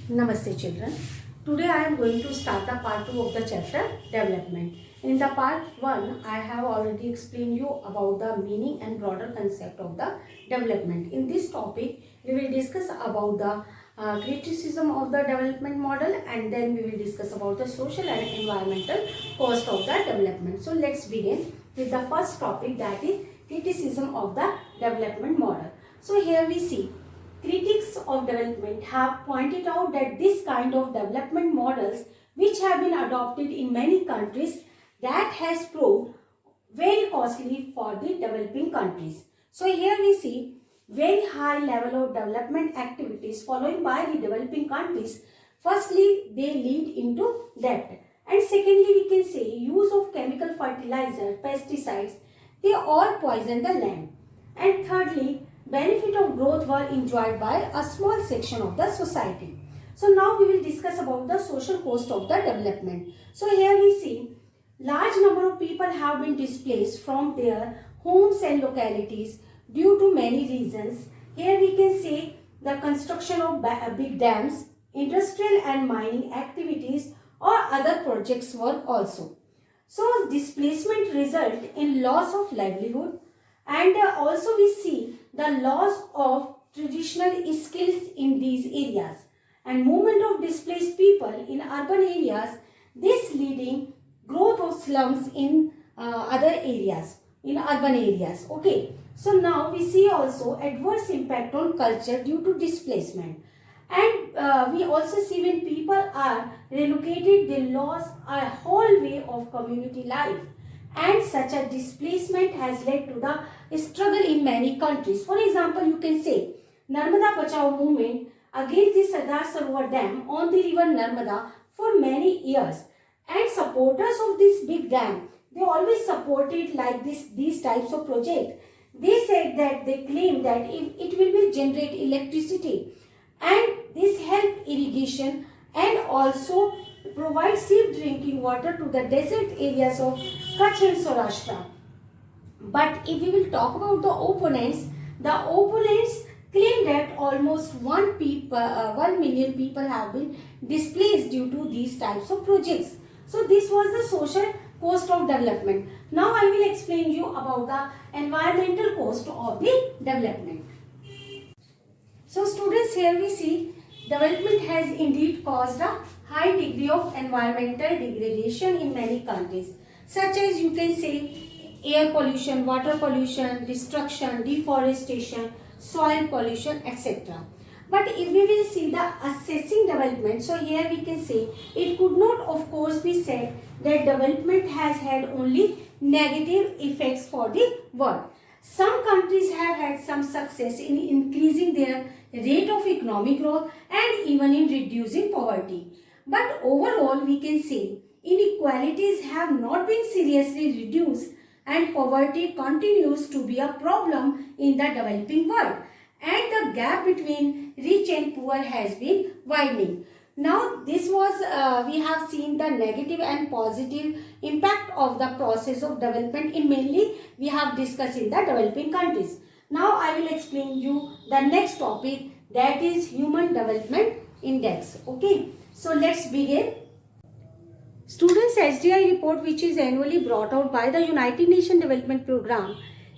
Namaste children. Today I am going to start the part 2 of the chapter development. In the part 1 I have already explained you about the meaning and broader concept of the development. In this topic we will discuss about the criticism of the development model, and then we will discuss about the social and environmental cost of the development. So let's begin with the first topic, that is criticism of the development model. So here we see critics of development have pointed out that this kind of development models which have been adopted in many countries that has proved very costly for the developing countries. So here we see very high level of development activities followed by the developing countries. Firstly, they lead into debt, and secondly we can say use of chemical fertilizer, pesticides, they all poison the land, and thirdly benefit of growth were enjoyed by a small section of the society. So now we will discuss about the social cost of the development. So here we see large number of people have been displaced from their homes and localities due to many reasons. Here we can say the construction of big dams, industrial and mining activities or other projects work also. So displacement result in loss of livelihood, and also we see the loss of traditional skills in these areas and movement of displaced people in urban areas, this leading growth of slums in other areas, in urban areas. Okay, so now we see also adverse impact on culture due to displacement, and we also see when people are relocated they lose a whole way of community life, and such a displacement has led to the struggle in many countries. For example, you can say Narmada Bachao movement against the Sardar Sarovar Dam on the river Narmada for many years, and supporters of this big dam, they always supported like these types of project. They said that they claim that it will be generate electricity, and this help irrigation and also provide safe drinking water to the desert areas of Kutch and Saurashtra. But if we will talk about the opponents claim that almost 1 million people have been displaced due to these types of projects. So this was the social cost of development. Now I will explain you about the environmental cost of the development. So students, here we see development has indeed caused a high degree of environmental degradation in many countries, such as you can say air pollution, water pollution, destruction, deforestation, soil pollution, etc. But if we will see the assessing development, so here we can say it could not of course be said that development has had only negative effects for the world. Some countries have had some success in increasing their rate of economic growth and even in reducing poverty. But overall we can say inequalities have not been seriously reduced, and poverty continues to be a problem in the developing world, and the gap between rich and poor has been widening. Now this was we have seen the negative and positive impact of the process of development in mainly we have discussed in the developing countries. Now I will explain you the next topic, that is Human Development Index. Okay, so let's begin. Students HDI report, which is annually brought out by the United Nations Development Programme,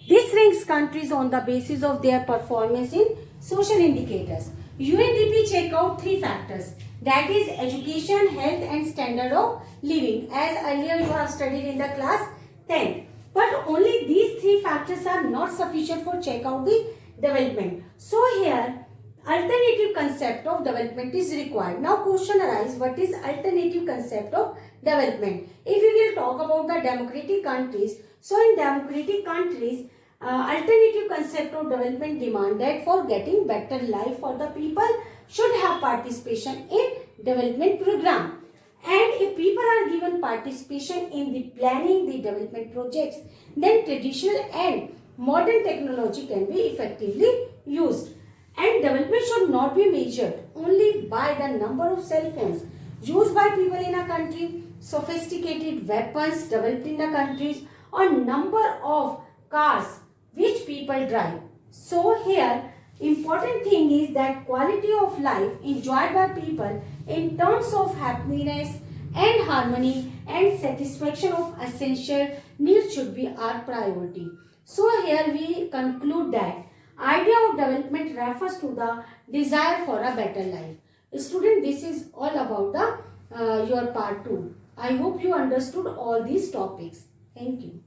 this ranks countries on the basis of their performance in social indicators. UNDP check out 3 factors, that is education, health and standard of living, as earlier you have studied in the class 10. But only these 3 factors are not sufficient for check out the development. So here alternative concept of development is required. Now question arises, what is alternative concept of development? If we will talk about the democratic countries, so in democratic countries alternative concept of development demand that for getting better life for the people should have participation in development program, and if people are given participation in the planning the development projects, then traditional and modern technology can be effectively used. And development should not be measured only by the number of cell phones used by people in a country, sophisticated weapons developed in the countries, or number of cars which people drive. So here Important thing is that quality of life enjoyed by people in terms of happiness and harmony and satisfaction of essential needs should be our priority. So here we conclude that idea of development refers to the desire for a better life. Student, this is all about the your part 2. I hope you understood all these topics. Thank you.